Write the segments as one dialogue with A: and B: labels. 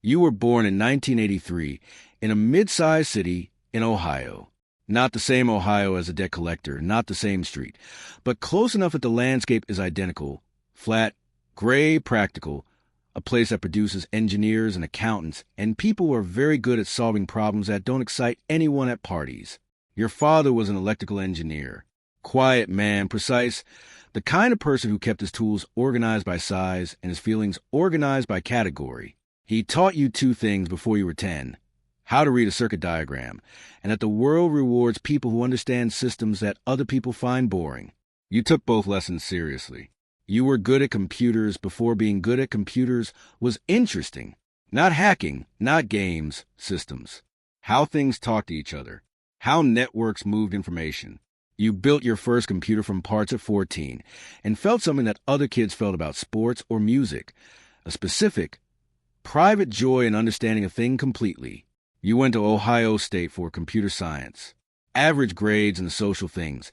A: You were born in 1983 in a mid-sized city in Ohio. Not the same Ohio as a debt collector, not the same street, but close enough that the landscape is identical, flat, gray, practical, a place that produces engineers and accountants and people who are very good at solving problems that don't excite anyone at parties. Your father was an electrical engineer. Quiet man, precise, the kind of person who kept his tools organized by size and his feelings organized by category. He taught you two things before you were 10. How to read a circuit diagram, and that the world rewards people who understand systems that other people find boring. You took both lessons seriously. You were good at computers before being good at computers was interesting. Not hacking, not games, systems. How things talk to each other. How networks moved information. You built your first computer from parts at 14 and felt something that other kids felt about sports or music. A specific, private joy in understanding a thing completely. You went to Ohio State for computer science. Average grades in the social things.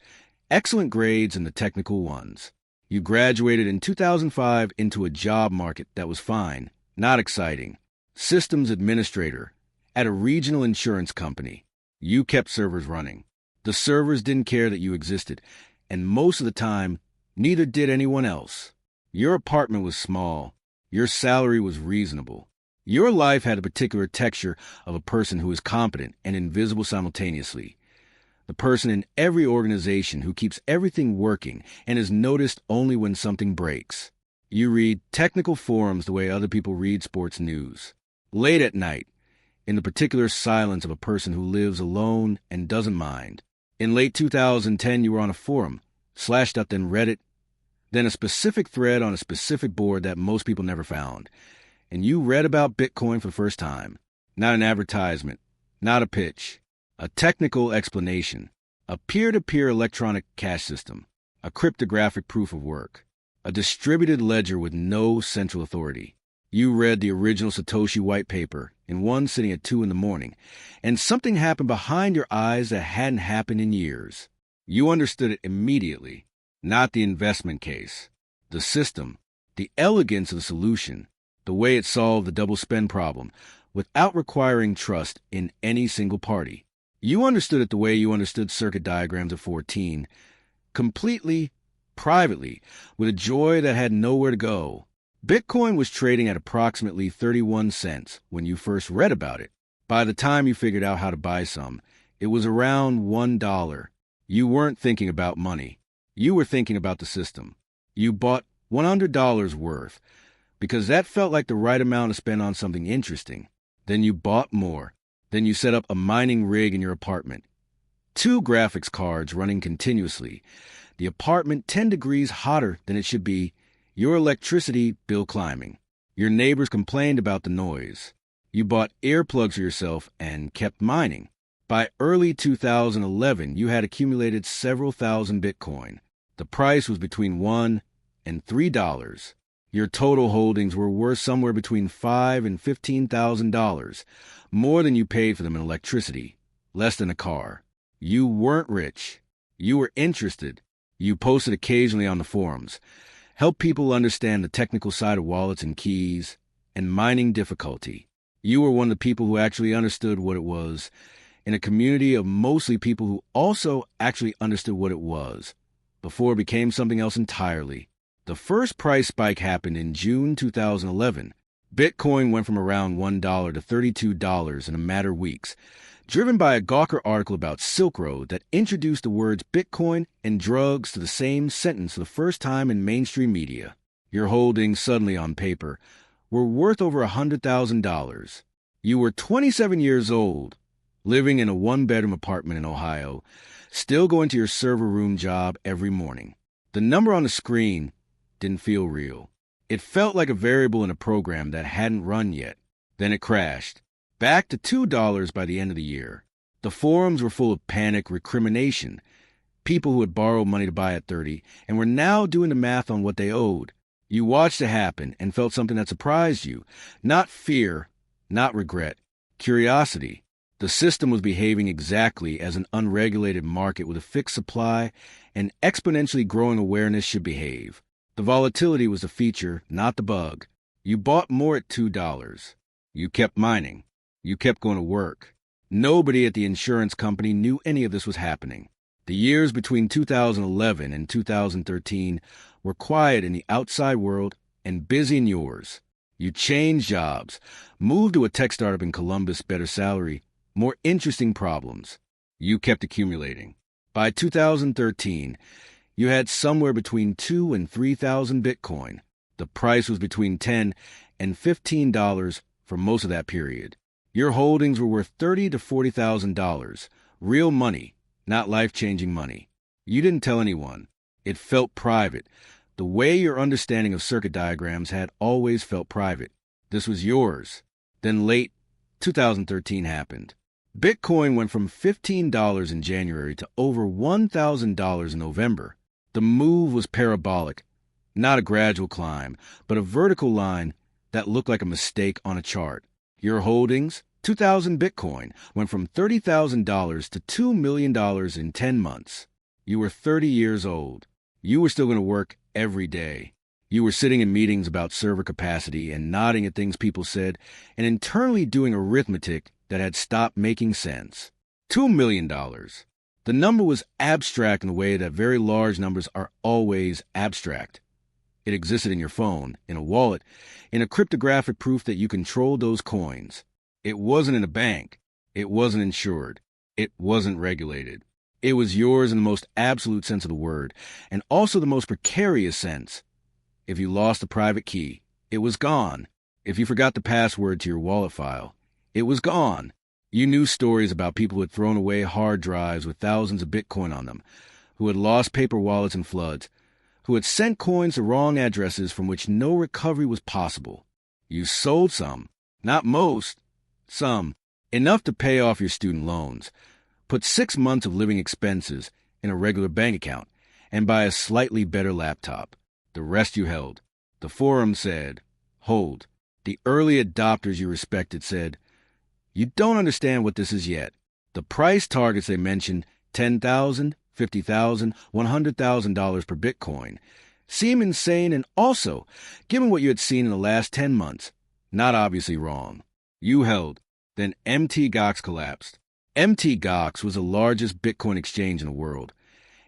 A: Excellent grades in the technical ones. You graduated in 2005 into a job market that was fine, not exciting. Systems administrator at a regional insurance company. You kept servers running. The servers didn't care that you existed, and most of the time, neither did anyone else. Your apartment was small. Your salary was reasonable. Your life had a particular texture of a person who is competent and invisible simultaneously. The person in every organization who keeps everything working and is noticed only when something breaks. You read technical forums the way other people read sports news. Late at night, in the particular silence of a person who lives alone and doesn't mind. In late 2010, you were on a forum, slashed up then Reddit, then a specific thread on a specific board that most people never found. And you read about Bitcoin for the first time. Not an advertisement, not a pitch. A technical explanation, a peer-to-peer electronic cash system, a cryptographic proof of work, a distributed ledger with no central authority. You read the original Satoshi white paper in one sitting at 2 a.m, and something happened behind your eyes that hadn't happened in years. You understood it immediately, not the investment case, the system, the elegance of the solution, the way it solved the double spend problem, without requiring trust in any single party. You understood it the way you understood circuit diagrams at 14, completely, privately, with a joy that had nowhere to go. Bitcoin was trading at approximately 31 cents when you first read about it. By the time you figured out how to buy some, it was around $1. You weren't thinking about money. You were thinking about the system. You bought $100 worth because that felt like the right amount to spend on something interesting. Then you bought more. Then you set up a mining rig in your apartment. 2 graphics cards running continuously. The apartment 10 degrees hotter than it should be. Your electricity bill climbing. Your neighbors complained about the noise. You bought earplugs for yourself and kept mining. By early 2011, you had accumulated several thousand Bitcoin. The price was between $1 and $3. Your total holdings were worth somewhere between $5,000 and $15,000, more than you paid for them in electricity, less than a car. You weren't rich. You were interested. You posted occasionally on the forums, helped people understand the technical side of wallets and keys, and mining difficulty. You were one of the people who actually understood what it was, in a community of mostly people who also actually understood what it was, before it became something else entirely. The first price spike happened in June 2011. Bitcoin went from around $1 to $32 in a matter of weeks, driven by a Gawker article about Silk Road that introduced the words Bitcoin and drugs to the same sentence for the first time in mainstream media. Your holdings, suddenly on paper, were worth over $100,000. You were 27 years old, living in a 1-bedroom apartment in Ohio, still going to your server room job every morning. The number on the screen didn't feel real. It felt like a variable in a program that hadn't run yet. Then it crashed, back to $2 by the end of the year. The forums were full of panic, recrimination, people who had borrowed money to buy at 30 and were now doing the math on what they owed. You watched it happen and felt something that surprised you. Not fear, not regret, curiosity. The system was behaving exactly as an unregulated market with a fixed supply and exponentially growing awareness should behave. The volatility was the feature, not the bug. You bought more at $2. You kept mining. You kept going to work. Nobody at the insurance company knew any of this was happening. The years between 2011 and 2013 were quiet in the outside world and busy in yours. You changed jobs, moved to a tech startup in Columbus, better salary, more interesting problems. You kept accumulating. By 2013, you had somewhere between 2,000 and 3,000 Bitcoin. The price was between $10 and $15 for most of that period. Your holdings were worth $30,000 to $40,000, real money, not life-changing money. You didn't tell anyone. It felt private. The way your understanding of circuit diagrams had always felt private. This was yours. Then late 2013 happened. Bitcoin went from $15 in January to over $1,000 in November. The move was parabolic, not a gradual climb, but a vertical line that looked like a mistake on a chart. Your holdings, 2,000 Bitcoin, went from $30,000 to $2 million in 10 months. You were 30 years old. You were still going to work every day. You were sitting in meetings about server capacity and nodding at things people said and internally doing arithmetic that had stopped making sense. $2 million. The number was abstract in the way that very large numbers are always abstract. It existed in your phone, in a wallet, in a cryptographic proof that you controlled those coins. It wasn't in a bank. It wasn't insured. It wasn't regulated. It was yours in the most absolute sense of the word, and also the most precarious sense. If you lost the private key, it was gone. If you forgot the password to your wallet file, it was gone. You knew stories about people who had thrown away hard drives with thousands of Bitcoin on them, who had lost paper wallets in floods, who had sent coins to wrong addresses from which no recovery was possible. You sold some, not most, some, enough to pay off your student loans, put 6 months of living expenses in a regular bank account, and buy a slightly better laptop. The rest you held. The forum said, hold. The early adopters you respected said, you don't understand what this is yet. The price targets they mentioned, $10,000, $50,000, $100,000 per Bitcoin, seem insane and also, given what you had seen in the last 10 months, not obviously wrong. You held. Then Mt. Gox collapsed. Mt. Gox was the largest Bitcoin exchange in the world,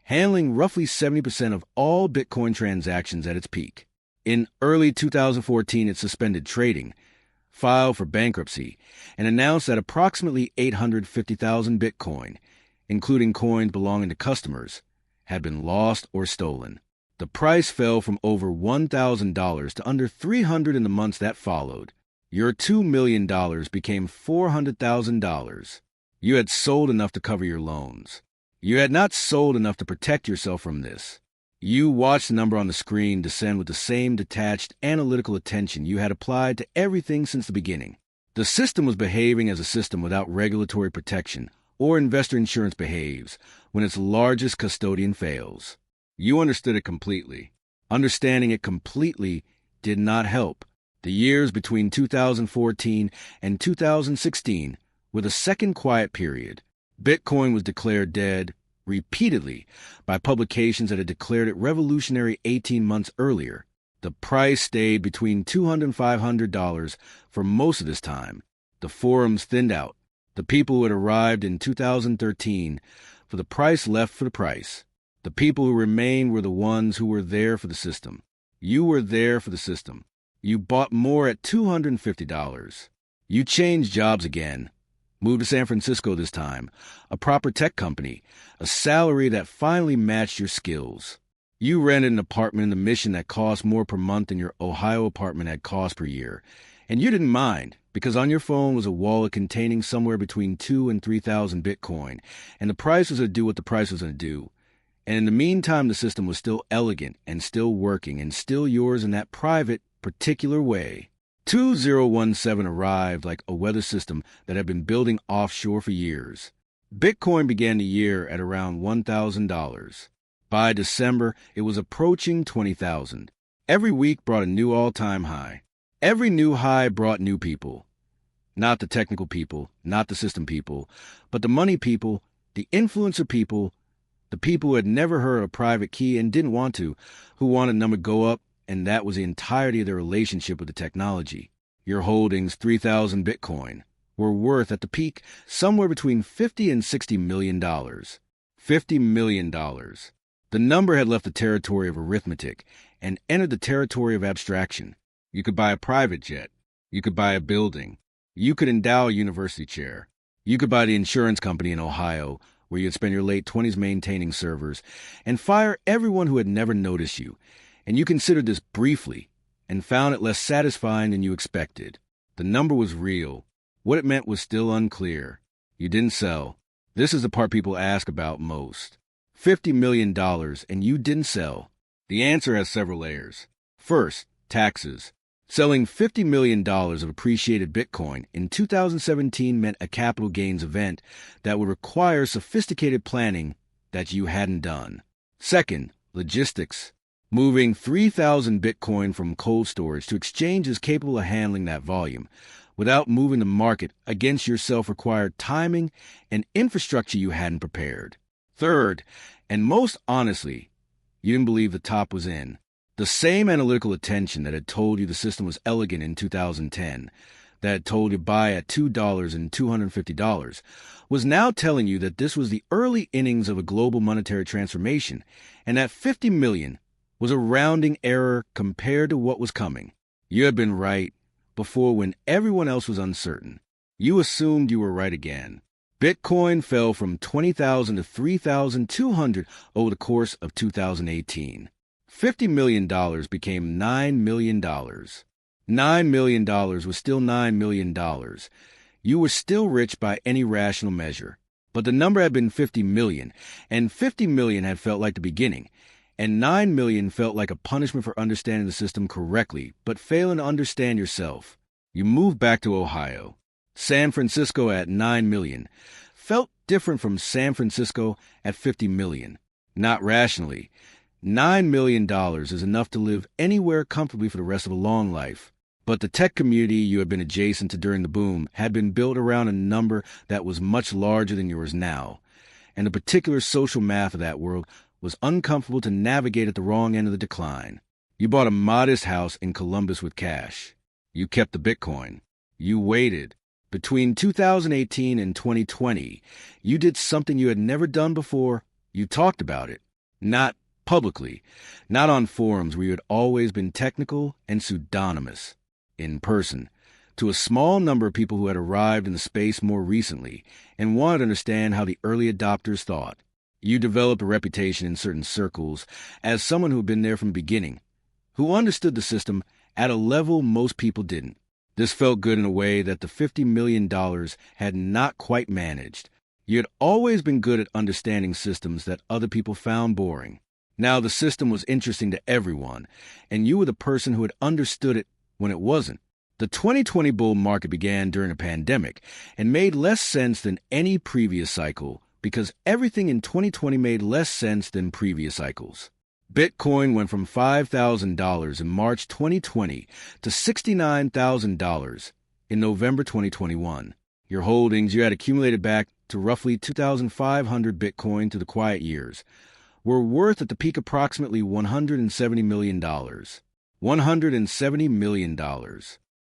A: handling roughly 70% of all Bitcoin transactions at its peak. In early 2014, it suspended trading, filed for bankruptcy, and announced that approximately 850,000 Bitcoin, including coins belonging to customers, had been lost or stolen. The price fell from over $1,000 to under $300 in the months that followed. Your $2 million became $400,000. You had sold enough to cover your loans. You had not sold enough to protect yourself from this. You watched the number on the screen descend with the same detached, analytical attention you had applied to everything since the beginning. The system was behaving as a system without regulatory protection, or investor insurance behaves when its largest custodian fails. You understood it completely. Understanding it completely did not help. The years between 2014 and 2016 were the second quiet period. Bitcoin was declared dead repeatedly by publications that had declared it revolutionary 18 months earlier. The price stayed between $200 and $500 for most of this time. The forums thinned out. The people who had arrived in 2013 for the price left for the price. The people who remained were the ones who were there for the system. You were there for the system. You bought more at $250. You changed jobs again. Moved to San Francisco this time, a proper tech company, a salary that finally matched your skills. You rented an apartment in the Mission that cost more per month than your Ohio apartment had cost per year. And you didn't mind, because on your phone was a wallet containing somewhere between 2,000 and 3,000 Bitcoin, and the price was to do what the price was going to do. And in the meantime, the system was still elegant and still working and still yours in that private, particular way. 2017 arrived like a weather system that had been building offshore for years. Bitcoin began the year at around $1,000. By December, it was approaching $20,000. Every week brought a new all-time high. Every new high brought new people. Not the technical people, not the system people, but the money people, the influencer people, the people who had never heard of a private key and didn't want to, who wanted the number to go up, and that was the entirety of their relationship with the technology. Your holdings, 3,000 Bitcoin, were worth at the peak somewhere between $50 and $60 million. $50 million. The number had left the territory of arithmetic and entered the territory of abstraction. You could buy a private jet. You could buy a building. You could endow a university chair. You could buy the insurance company in Ohio, where you'd spend your late 20s maintaining servers, and fire everyone who had never noticed you. And you considered this briefly, and found it less satisfying than you expected. The number was real. What it meant was still unclear. You didn't sell. This is the part people ask about most. $50 million, and you didn't sell. The answer has several layers. First, taxes. Selling $50 million of appreciated Bitcoin in 2017 meant a capital gains event that would require sophisticated planning that you hadn't done. Second, logistics. Moving 3,000 Bitcoin from cold storage to exchanges capable of handling that volume without moving the market against yourself required timing and infrastructure you hadn't prepared. Third, and most honestly, you didn't believe the top was in. The same analytical attention that had told you the system was elegant in 2010, that had told you buy at $2 and $250, was now telling you that this was the early innings of a global monetary transformation, and that 50 million was a rounding error compared to what was coming. You had been right before when everyone else was uncertain. You assumed you were right again. Bitcoin fell from 20,000 to 3,200 over the course of 2018. $50 million became $9 million. $9 million was still $9 million. You were still rich by any rational measure. But the number had been 50 million, and 50 million had felt like the beginning, and 9 million felt like a punishment for understanding the system correctly, but failing to understand yourself. You moved back to Ohio. San Francisco at 9 million felt different from San Francisco at 50 million. Not rationally. $9 million is enough to live anywhere comfortably for the rest of a long life. But the tech community you had been adjacent to during the boom had been built around a number that was much larger than yours now. And the particular social math of that world was uncomfortable to navigate at the wrong end of the decline. You bought a modest house in Columbus with cash. You kept the Bitcoin. You waited. Between 2018 and 2020, you did something you had never done before. You talked about it. Not publicly, not on forums where you had always been technical and pseudonymous. In person, to a small number of people who had arrived in the space more recently and wanted to understand how the early adopters thought. You developed a reputation in certain circles as someone who had been there from the beginning, who understood the system at a level most people didn't. This felt good in a way that the $50 million had not quite managed. You had always been good at understanding systems that other people found boring. Now the system was interesting to everyone, and you were the person who had understood it when it wasn't. The 2020 bull market began during a pandemic and made less sense than any previous cycle because everything in 2020 made less sense than previous cycles. Bitcoin went from $5,000 in March 2020 to $69,000 in November 2021. Your holdings you had accumulated back to roughly 2,500 Bitcoin to the quiet years were worth at the peak approximately $170 million. $170 million.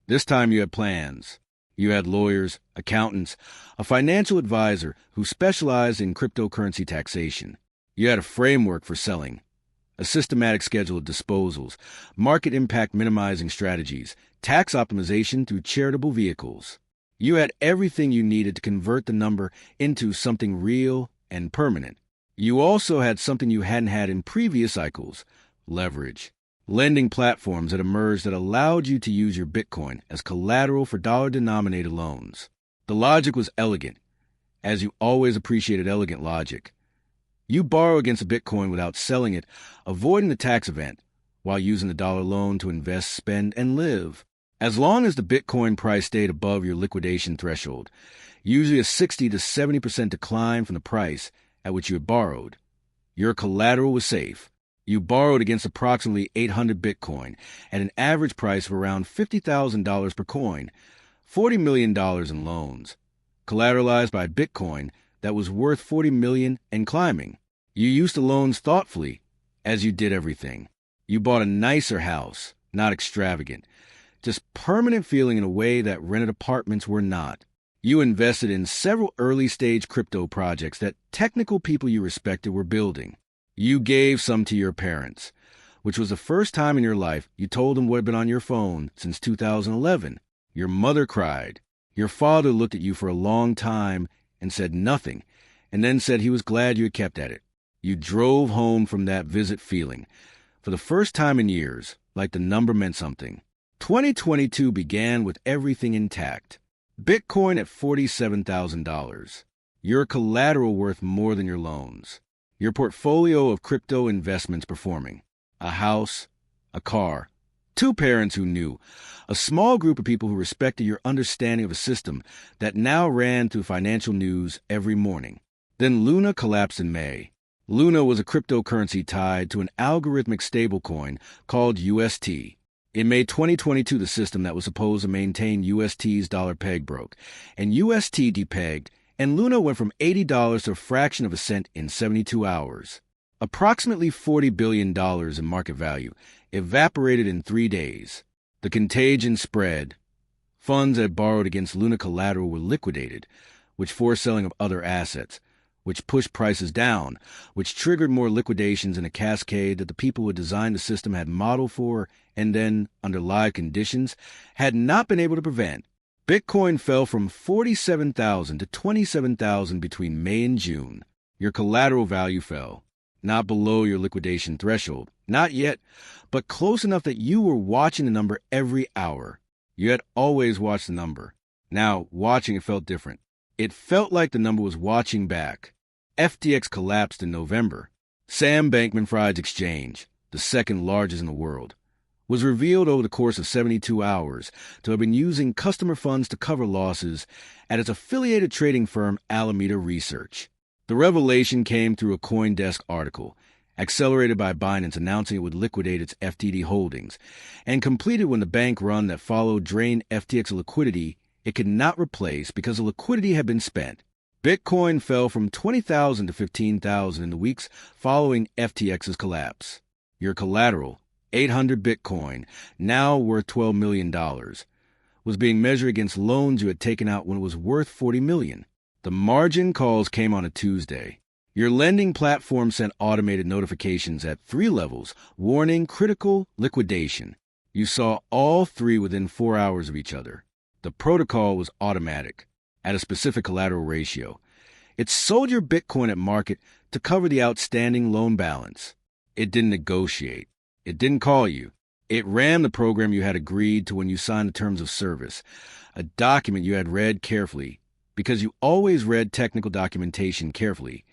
A: This time you had plans. You had lawyers, accountants, a financial advisor who specialized in cryptocurrency taxation. You had a framework for selling, a systematic schedule of disposals, market impact minimizing strategies, tax optimization through charitable vehicles. You had everything you needed to convert the number into something real and permanent. You also had something you hadn't had in previous cycles, leverage. Lending platforms that emerged that allowed you to use your Bitcoin as collateral for dollar-denominated loans. The logic was elegant, as you always appreciated elegant logic. You borrow against a Bitcoin without selling it, avoiding the tax event, while using the dollar loan to invest, spend, and live. As long as the Bitcoin price stayed above your liquidation threshold, usually a 60 to 70% decline from the price at which you had borrowed, your collateral was safe. You borrowed against approximately 800 Bitcoin at an average price of around $50,000 per coin, $40 million in loans, collateralized by Bitcoin that was worth $40 million and climbing. You used the loans thoughtfully, as you did everything. You bought a nicer house, not extravagant. Just permanent feeling in a way that rented apartments were not. You invested in several early-stage crypto projects that technical people you respected were building. You gave some to your parents, which was the first time in your life you told them what had been on your phone since 2011. Your mother cried. Your father looked at you for a long time and said nothing, and then said he was glad you had kept at it. You drove home from that visit feeling, for the first time in years, like the number meant something. 2022 began with everything intact. Bitcoin at $47,000. Your collateral worth more than your loans. Your portfolio of crypto investments performing. A house, a car, 2 parents who knew, a small group of people who respected your understanding of a system that now ran through financial news every morning. Then Luna collapsed in May. Luna was a cryptocurrency tied to an algorithmic stablecoin called UST. In May 2022, the system that was supposed to maintain UST's dollar peg broke, and UST depegged, and Luna went from $80 to a fraction of a cent in 72 hours. Approximately $40 billion in market value evaporated in 3 days. The contagion spread. Funds that borrowed against Luna collateral were liquidated, which forced selling of other assets, which pushed prices down, which triggered more liquidations in a cascade that the people who designed the system had modeled for and then, under live conditions, had not been able to prevent. Bitcoin fell from $47,000 to $27,000 between May and June. Your collateral value fell, not below your liquidation threshold, not yet, but close enough that you were watching the number every hour. You had always watched the number. Now, watching it felt different. It felt like the number was watching back. FTX collapsed in November. Sam Bankman-Fried's exchange, the second largest in the world, was revealed over the course of 72 hours to have been using customer funds to cover losses at its affiliated trading firm Alameda Research. The revelation came through a CoinDesk article, accelerated by Binance announcing it would liquidate its FTD holdings, and completed when the bank run that followed drained FTX liquidity it could not replace because the liquidity had been spent. Bitcoin fell from $20,000 to $15,000 in the weeks following FTX's collapse. Your collateral, 800 Bitcoin, now worth $12 million, was being measured against loans you had taken out when it was worth $40 million. The margin calls came on a Tuesday. Your lending platform sent automated notifications at 3 levels, warning critical liquidation. You saw all 3 within 4 hours of each other. The protocol was automatic, at a specific collateral ratio. It sold your Bitcoin at market to cover the outstanding loan balance. It didn't negotiate. It didn't call you. It ran the program you had agreed to when you signed the terms of service, a document you had read carefully, because you always read technical documentation carefully,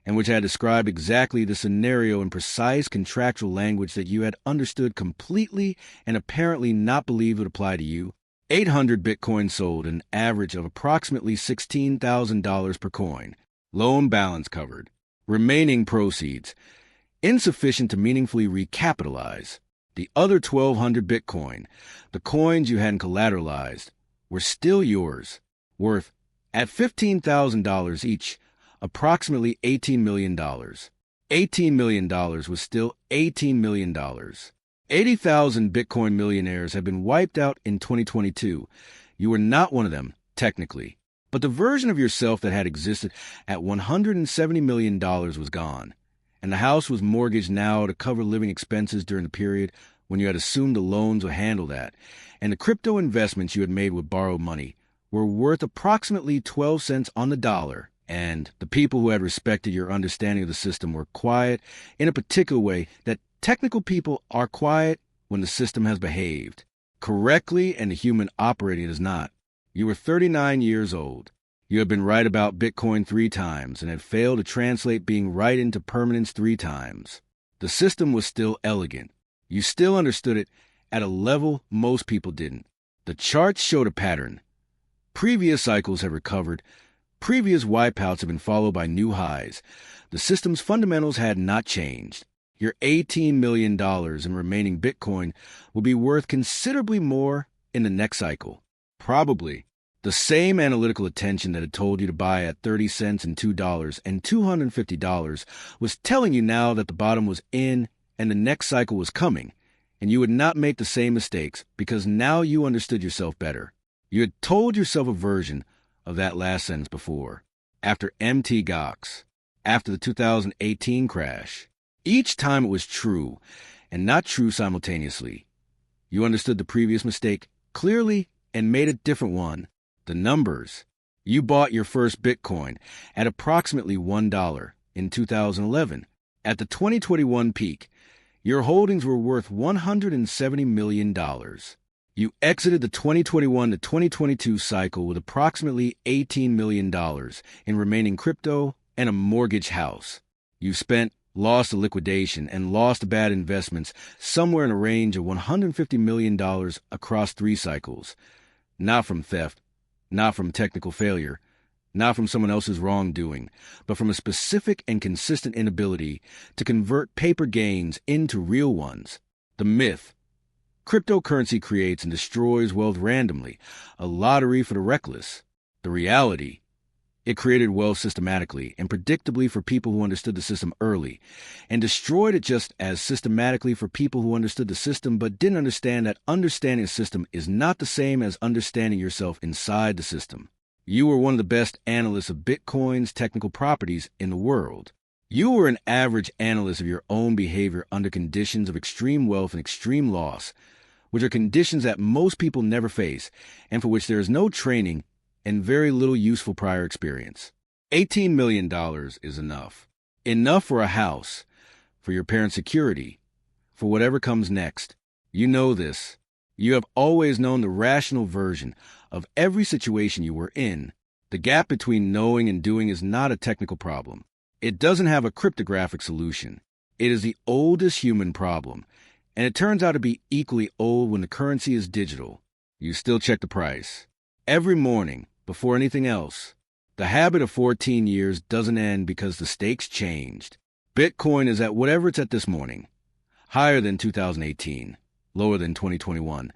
A: and which had described exactly the scenario in precise contractual language that you had understood completely and apparently not believed would apply to you. 800 Bitcoin sold an average of approximately $16,000 per coin. Loan balance covered. Remaining proceeds insufficient to meaningfully recapitalize. The other 1,200 Bitcoin, the coins you hadn't collateralized, were still yours, worth, at $15,000 each, approximately $18 million. $18 million was still $18 million. 80,000 Bitcoin millionaires have been wiped out in 2022. You were not one of them, technically. But the version of yourself that had existed at $170 million was gone. And the house was mortgaged now to cover living expenses during the period when you had assumed the loans would handle that. And the crypto investments you had made with borrowed money were worth approximately 12 cents on the dollar. And the people who had respected your understanding of the system were quiet in a particular way that technical people are quiet when the system has behaved correctly and the human operating does not. You were 39 years old. You had been right about Bitcoin 3 times and had failed to translate being right into permanence 3 times. The system was still elegant. You still understood it at a level most people didn't. The charts showed a pattern. Previous cycles have recovered. Previous wipeouts have been followed by new highs. The system's fundamentals had not changed. Your $18 million in remaining Bitcoin will be worth considerably more in the next cycle. Probably. The same analytical attention that had told you to buy at 30 cents and $2 and $250 was telling you now that the bottom was in and the next cycle was coming, and you would not make the same mistakes because now you understood yourself better. You had told yourself a version of that last sentence before, after MT Gox, after the 2018 crash. Each time it was true and not true simultaneously. You understood the previous mistake clearly and made a different one. The numbers. You bought your first Bitcoin at approximately $1 in 2011. At the 2021 peak, your holdings were worth $170 million. You exited the 2021 to 2022 cycle with approximately $18 million in remaining crypto and a mortgage house. You spent, lost a liquidation, and lost bad investments somewhere in a range of $150 million across 3 cycles. Not from theft, not from technical failure, not from someone else's wrongdoing, but from a specific and consistent inability to convert paper gains into real ones. The myth. Cryptocurrency creates and destroys wealth randomly, a lottery for the reckless. The reality. It created wealth systematically and predictably for people who understood the system early, and destroyed it just as systematically for people who understood the system but didn't understand that understanding the system is not the same as understanding yourself inside the system. You were one of the best analysts of Bitcoin's technical properties in the world. You were an average analyst of your own behavior under conditions of extreme wealth and extreme loss, which are conditions that most people never face and for which there is no training and very little useful prior experience. $18 million is enough. Enough for a house, for your parents' security, for whatever comes next. You know this. You have always known the rational version of every situation you were in. The gap between knowing and doing is not a technical problem. It doesn't have a cryptographic solution. It is the oldest human problem, and it turns out to be equally old when the currency is digital. You still check the price. Every morning, before anything else. The habit of 14 years doesn't end because the stakes changed. Bitcoin is at whatever it's at this morning. Higher than 2018. Lower than 2021.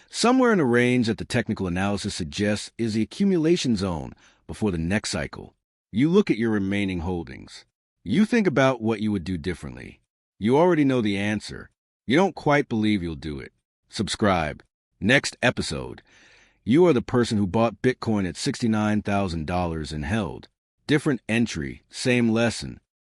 A: Somewhere in a range that the technical analysis suggests is the accumulation zone before the next cycle. You look at your remaining holdings. You think about what you would do differently. You already know the answer. You don't quite believe you'll do it. Subscribe. Next episode. You are the person who bought Bitcoin at $69,000 and held. Different entry, same lesson.